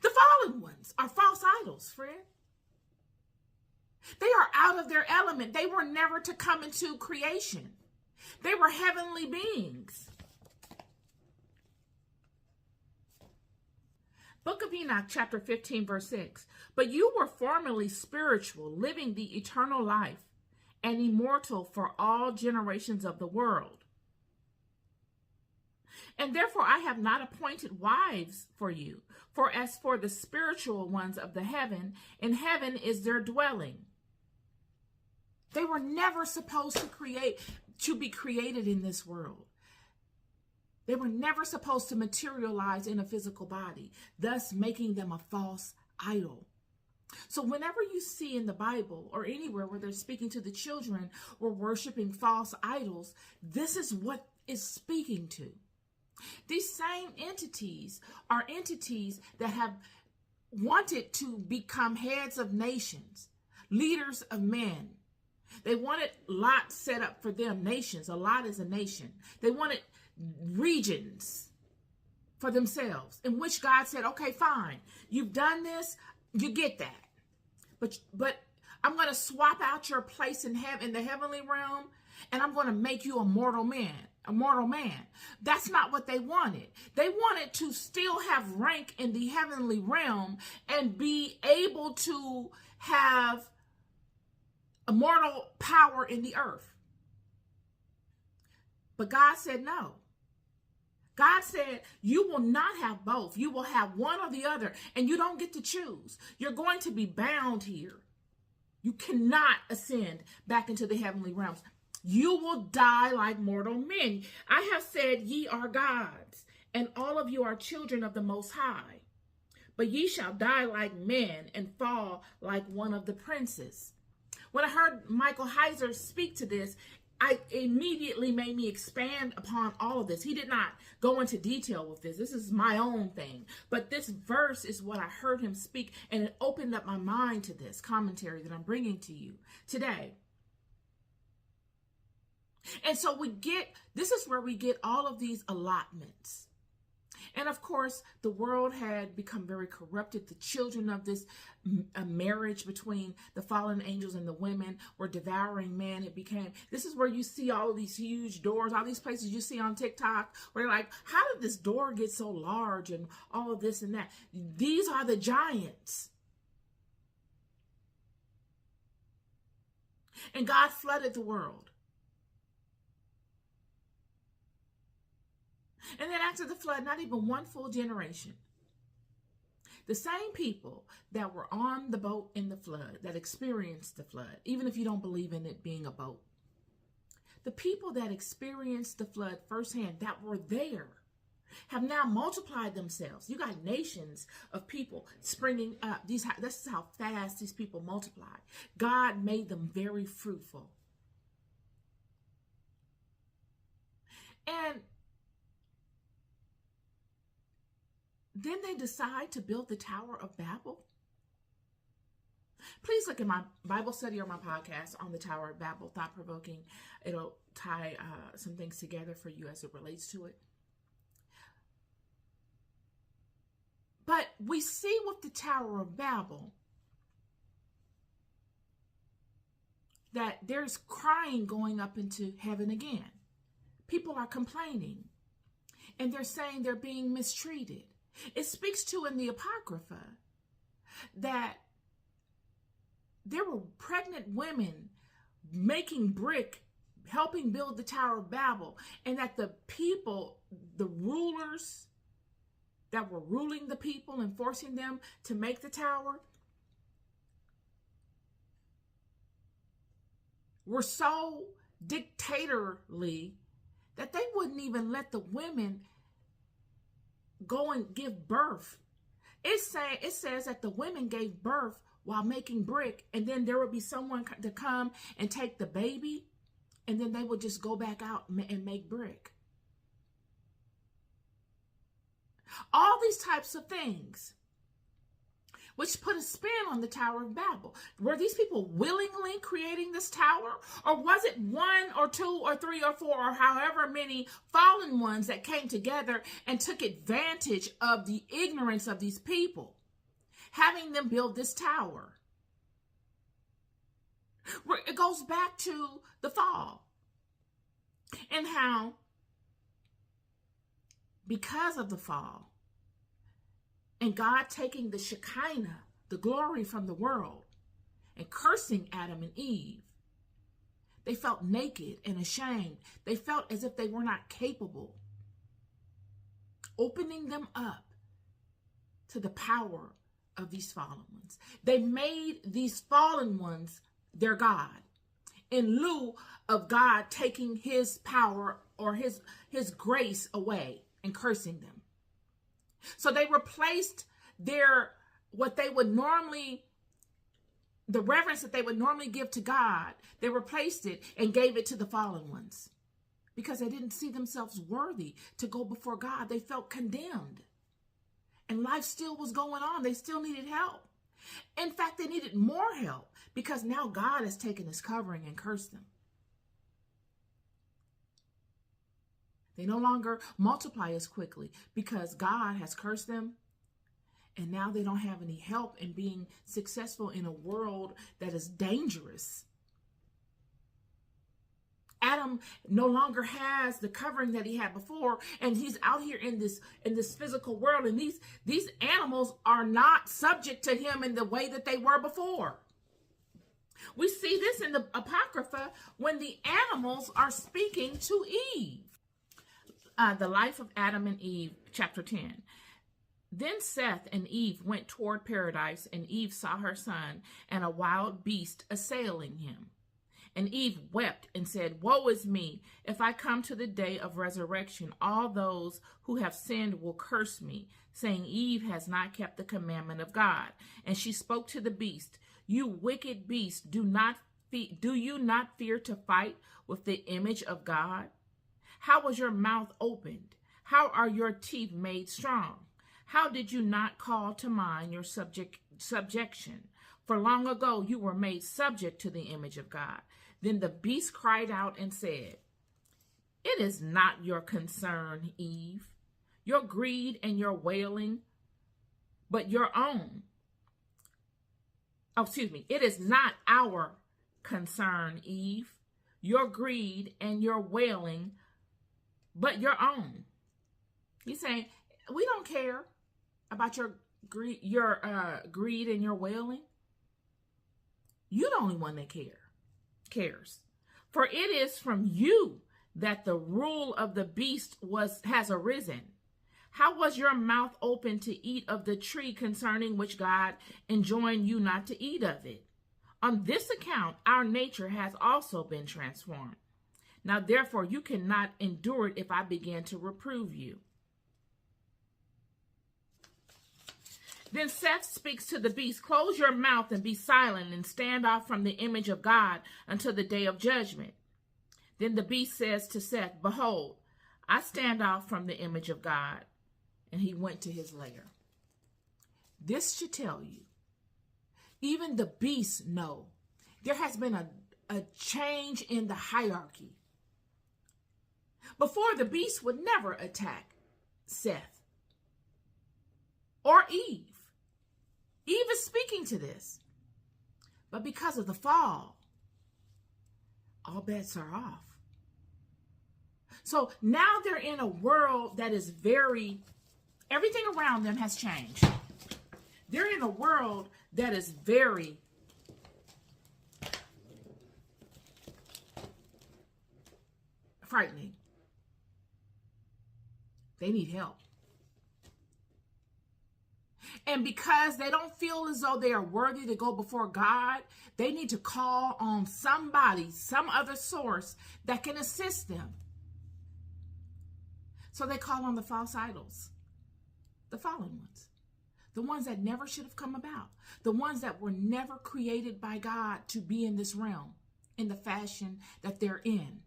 The fallen ones are false idols, friend. They are out of their element. They were never to come into creation. They were heavenly beings. Book of Enoch, chapter 15, verse 6. But you were formerly spiritual, living the eternal life, and immortal for all generations of the world. And therefore I have not appointed wives for you, for as for the spiritual ones of the heaven, in heaven is their dwelling. They were never supposed to be created in this world. They were never supposed to materialize in a physical body, thus making them a false idol. So whenever you see in the Bible or anywhere where they're speaking to the children or worshiping false idols, this is what is speaking to. These same entities are entities that have wanted to become heads of nations, leaders of men. They wanted Lot set up for them, nations. A lot is a nation. They wanted regions for themselves, in which God said, okay, fine, you've done this, you get that. But I'm going to swap out your place in heaven, in the heavenly realm, and I'm going to make you a mortal man. That's not what they wanted. They wanted to still have rank in the heavenly realm and be able to have immortal power in the earth. But God said no. God said, you will not have both. You will have one or the other, and you don't get to choose. You're going to be bound here. You cannot ascend back into the heavenly realms. You will die like mortal men. I have said, ye are gods, and all of you are children of the Most High. But ye shall die like men and fall like one of the princes. When I heard Michael Heiser speak to this, I immediately made me expand upon all of this. He did not go into detail with this. This is my own thing. But this verse is what I heard him speak, and it opened up my mind to this commentary that I'm bringing to you today. And so this is where we get all of these allotments. And of course, the world had become very corrupted. The children of this marriage between the fallen angels and the women were devouring man. This is where you see all of these huge doors, all these places you see on TikTok, where you're like, how did this door get so large and all of this and that? These are the giants. And God flooded the world. And then after the flood, not even one full generation, the same people that were on the boat in the flood, that experienced the flood, even if you don't believe in it being a boat, the people that experienced the flood firsthand, that were there, have now multiplied themselves. You got nations of people springing up. This is how fast these people multiplied. God made them very fruitful. And then they decide to build the Tower of Babel. Please look at my Bible study or my podcast on the Tower of Babel, thought-provoking. It'll tie some things together for you as it relates to it. But we see with the Tower of Babel that there's crying going up into heaven again. People are complaining, and they're saying they're being mistreated. It speaks to in the Apocrypha that there were pregnant women making brick, helping build the Tower of Babel, and that the people, the rulers that were ruling the people and forcing them to make the tower, were so dictatorly that they wouldn't even let the women go and give birth. It says that the women gave birth while making brick, and then there would be someone to come and take the baby, and then they would just go back out and make brick. All these types of things, which put a spin on the Tower of Babel. Were these people willingly creating this tower? Or was it one or two or three or four or however many fallen ones that came together and took advantage of the ignorance of these people? having them build this tower. It goes back to the fall and how, because of the fall and God taking the Shekinah, the glory from the world, and cursing Adam and Eve, they felt naked and ashamed. They felt as if they were not capable, opening them up to the power of these fallen ones. They made these fallen ones their God, in lieu of God taking his power or his grace away and cursing them. So they replaced the reverence that they would normally give to God, they replaced it and gave it to the fallen ones because they didn't see themselves worthy to go before God. They felt condemned, and life still was going on. They still needed help. In fact, they needed more help because now God has taken his covering and cursed them. They no longer multiply as quickly because God has cursed them. And now they don't have any help in being successful in a world that is dangerous. Adam no longer has the covering that he had before, and he's out here in this physical world, and these animals are not subject to him in the way that they were before. We see this in the Apocrypha when the animals are speaking to Eve. The life of Adam and Eve, chapter 10. Then Seth and Eve went toward paradise, and Eve saw her son and a wild beast assailing him. And Eve wept and said, "Woe is me! If I come to the day of resurrection, all those who have sinned will curse me, saying, Eve has not kept the commandment of God." And she spoke to the beast, "You wicked beast, do you not fear to fight with the image of God? How was your mouth opened? How are your teeth made strong? How did you not call to mind your subjection? For long ago you were made subject to the image of God." Then the beast cried out and said, "It is not your concern, Eve, your greed and your wailing, but your own." It is not our concern, Eve, your greed and your wailing, but your own. He's saying, we don't care about your greed and your wailing. You're the only one that cares. For it is from you that the rule of the beast has arisen. How was your mouth open to eat of the tree concerning which God enjoined you not to eat of it? On this account, our nature has also been transformed. Now, therefore, you cannot endure it if I begin to reprove you. Then Seth speaks to the beast, "Close your mouth and be silent and stand off from the image of God until the day of judgment." Then the beast says to Seth, "Behold, I stand off from the image of God." And he went to his lair. This should tell you, even the beasts know there has been a change in the hierarchy. Before, the beast would never attack Seth or Eve. Eve is speaking to this. But because of the fall, all bets are off. So now they're in a world that is everything around them has changed. They're in a world that is very frightening. They need help. And because they don't feel as though they are worthy to go before God, they need to call on somebody, some other source that can assist them. So they call on the false idols, the fallen ones, the ones that never should have come about, the ones that were never created by God to be in this realm in the fashion that they're in.